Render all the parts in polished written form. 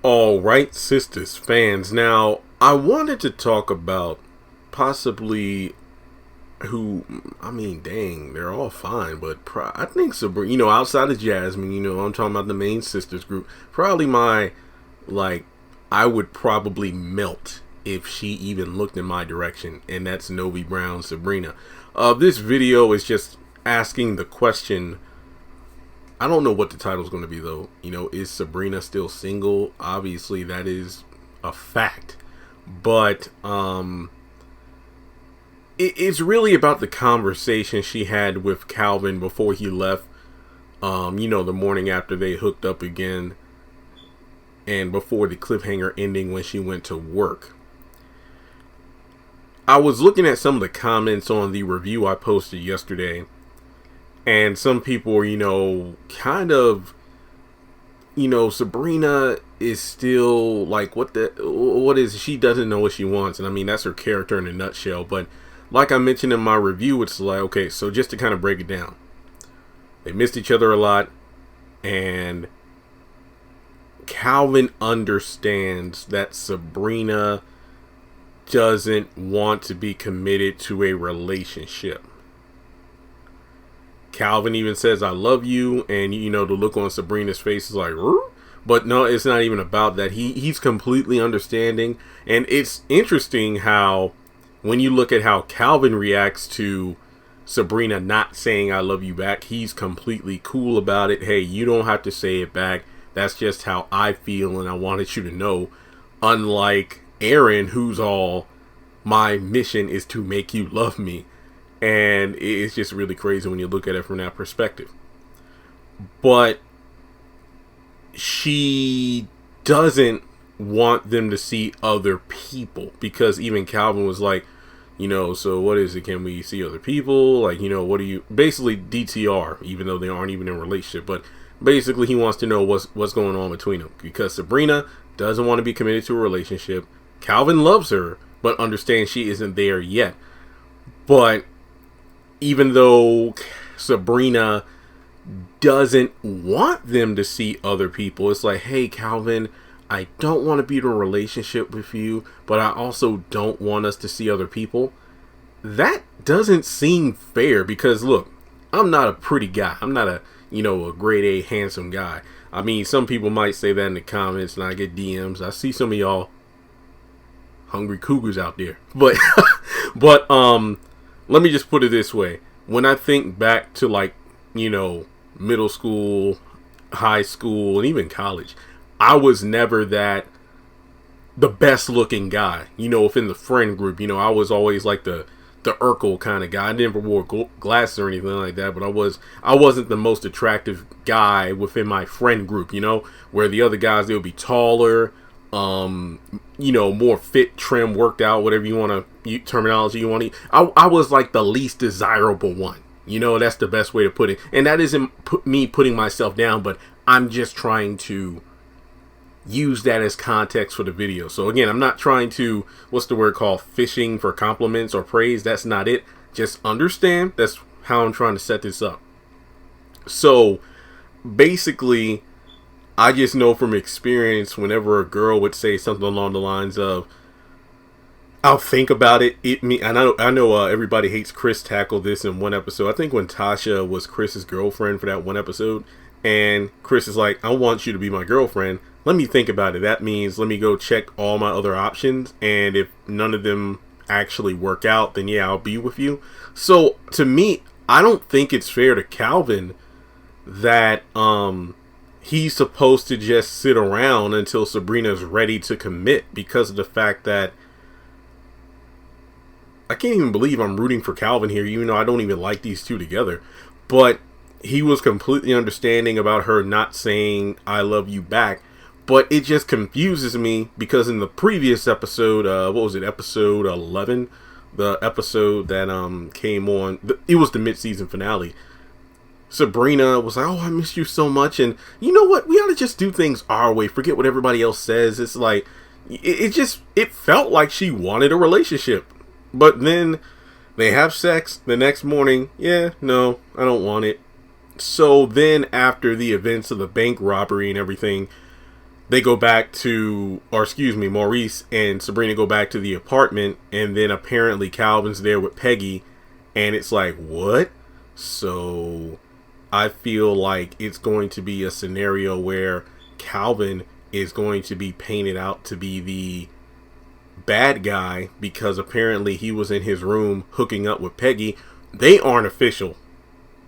All right, Sistas fans. Now, I wanted to talk about possibly who, I mean, dang, they're all fine, but I think Sabrina, outside of Jasmine, I'm talking about the main Sisters group, probably like, I would probably melt if she even looked in my direction, and that's Novi Brown Sabrina. This video is just asking the question. I don't know what the title is going to be though. Is Sabrina still single? Obviously, that is a fact. But it's really about the conversation she had with Calvin before he left. The morning after they hooked up again, and before the cliffhanger ending when she went to work. I was looking at some of the comments on the review I posted yesterday. And some people were, kind of, Sabrina is still like, what is, she doesn't know what she wants. And I mean, that's her character in a nutshell. But like I mentioned in my review, it's like, okay, so just to kind of break it down, they missed each other a lot. And Calvin understands that Sabrina doesn't want to be committed to a relationship. Calvin even says, I love you. And, the look on Sabrina's face is like, rrr? But no, it's not even about that. He's completely understanding. And it's interesting how, when you look at how Calvin reacts to Sabrina not saying I love you back, he's completely cool about it. Hey, you don't have to say it back. That's just how I feel. And I wanted you to know. Unlike Aaron, who's all, my mission is to make you love me. And it's just really crazy when you look at it from that perspective. But she doesn't want them to see other people, because even Calvin was like, so what is it? Can we see other people? Like, what do you, basically DTR, even though they aren't even in a relationship. But basically he wants to know what's going on between them, because Sabrina doesn't want to be committed to a relationship. Calvin loves her, but understands she isn't there yet. But even though Sabrina doesn't want them to see other people, it's like, hey, Calvin, I don't want to be in a relationship with you, but I also don't want us to see other people. That doesn't seem fair, because look, I'm not a pretty guy. I'm not a grade A handsome guy. I mean, some people might say that in the comments, and I get DMs. I see some of y'all hungry cougars out there. But let me just put it this way. When I think back to, like, middle school, high school, and even college, I was never the best looking guy. Within the friend group, I was always like the Urkel kind of guy. I never wore glasses or anything like that, but I wasn't the most attractive guy within my friend group, where the other guys, they would be taller, more fit, trim, worked out, whatever you want to, terminology you want to. I was like the least desirable one. That's the best way to put it. And that isn't me putting myself down, but I'm just trying to use that as context for the video. So again, I'm not trying to, what's the word called, fishing for compliments or praise. That's not it. Just understand that's how I'm trying to set this up. So basically, I just know from experience, whenever a girl would say something along the lines of, I'll think about it. And I know everybody hates Chris tackled this in one episode. I think when Tasha was Chris's girlfriend for that one episode, and Chris is like, I want you to be my girlfriend. Let me think about it. That means let me go check all my other options. And if none of them actually work out, then yeah, I'll be with you. So to me, I don't think it's fair to Calvin that he's supposed to just sit around until Sabrina's ready to commit, because of the fact that I can't even believe I'm rooting for Calvin here, even though I don't even like these two together. But he was completely understanding about her not saying I love you back. But it just confuses me, because in the previous episode, what was it, episode 11? The episode that came on, it was the mid-season finale. Sabrina was like, oh, I missed you so much. And you know what? We ought to just do things our way. Forget what everybody else says. It's like, it felt like she wanted a relationship. But then they have sex the next morning. Yeah, no, I don't want it. So then after the events of the bank robbery and everything, they go back to, or excuse me, Maurice and Sabrina go back to the apartment, and then apparently Calvin's there with Peggy, and it's like, what? So I feel like it's going to be a scenario where Calvin is going to be painted out to be the bad guy because apparently he was in his room hooking up with Peggy. They aren't official.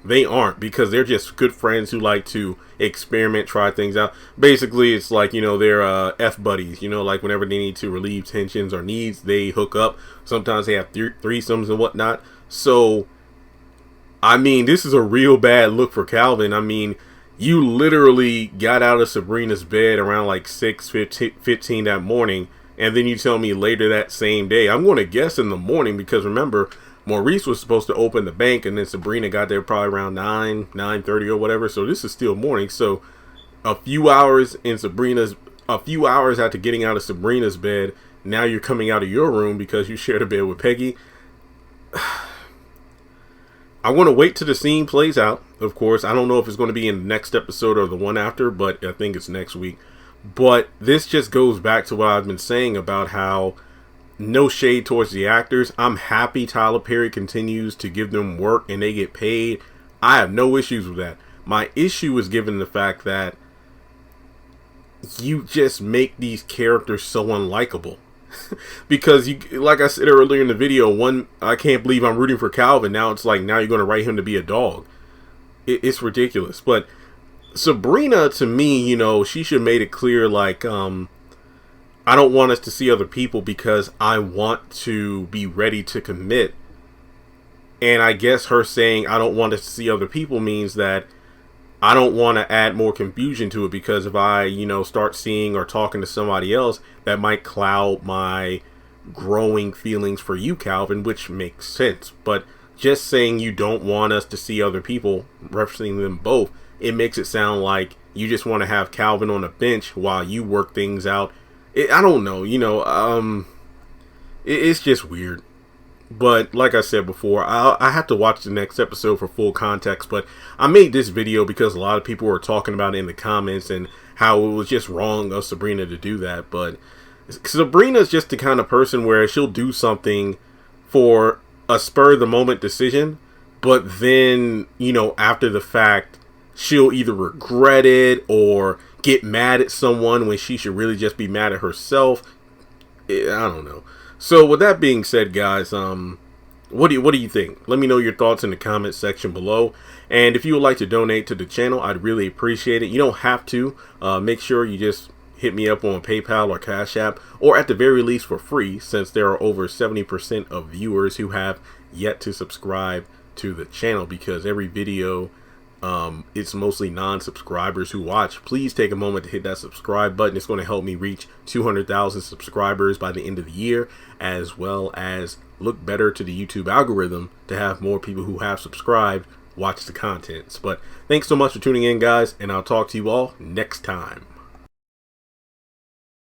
They aren't, because they're just good friends who like to experiment, try things out. Basically, it's like, they're F buddies, like whenever they need to relieve tensions or needs, they hook up. Sometimes they have threesomes and whatnot. So, I mean, this is a real bad look for Calvin. I mean, you literally got out of Sabrina's bed around like 6:15 that morning, and then you tell me later that same day. I'm going to guess in the morning, because remember, Maurice was supposed to open the bank, and then Sabrina got there probably around 9:30 or whatever. So this is still morning. So a few hours after getting out of Sabrina's bed, now you're coming out of your room because you shared a bed with Peggy. I want to wait till the scene plays out. Of course, I don't know if it's going to be in the next episode or the one after, but I think it's next week. But this just goes back to what I've been saying about how, no shade towards the actors, I'm happy Tyler Perry continues to give them work and they get paid. I have no issues with that. My issue is given the fact that you just make these characters so unlikable. Because you, like I said earlier in the video, I can't believe I'm rooting for Calvin. Now it's like, now you're going to write him to be a dog. It's ridiculous. But Sabrina, to me, she should have made it clear, like, I don't want us to see other people because I want to be ready to commit. And I guess her saying I don't want us to see other people means that I don't want to add more confusion to it, because if I, start seeing or talking to somebody else, that might cloud my growing feelings for you, Calvin, which makes sense. But just saying you don't want us to see other people, referencing them both, it makes it sound like you just want to have Calvin on a bench while you work things out. I don't know, it's just weird. But like I said before, I have to watch the next episode for full context. But I made this video because a lot of people were talking about it in the comments and how it was just wrong of Sabrina to do that. But Sabrina's just the kind of person where she'll do something for a spur of the moment decision, but then, after the fact, she'll either regret it or get mad at someone when she should really just be mad at herself. I don't know. So with that being said, guys, what do you think? Let me know your thoughts in the comment section below. And if you would like to donate to the channel, I'd really appreciate it. You don't have to. Make sure you just hit me up on PayPal or Cash App, or at the very least for free, since there are over 70% of viewers who have yet to subscribe to the channel, because every video, it's mostly non-subscribers who watch. Please take a moment to hit that subscribe button. It's going to help me reach 200,000 subscribers by the end of the year, as well as look better to the YouTube algorithm to have more people who have subscribed watch the contents. But thanks so much for tuning in, guys, and I'll talk to you all next time.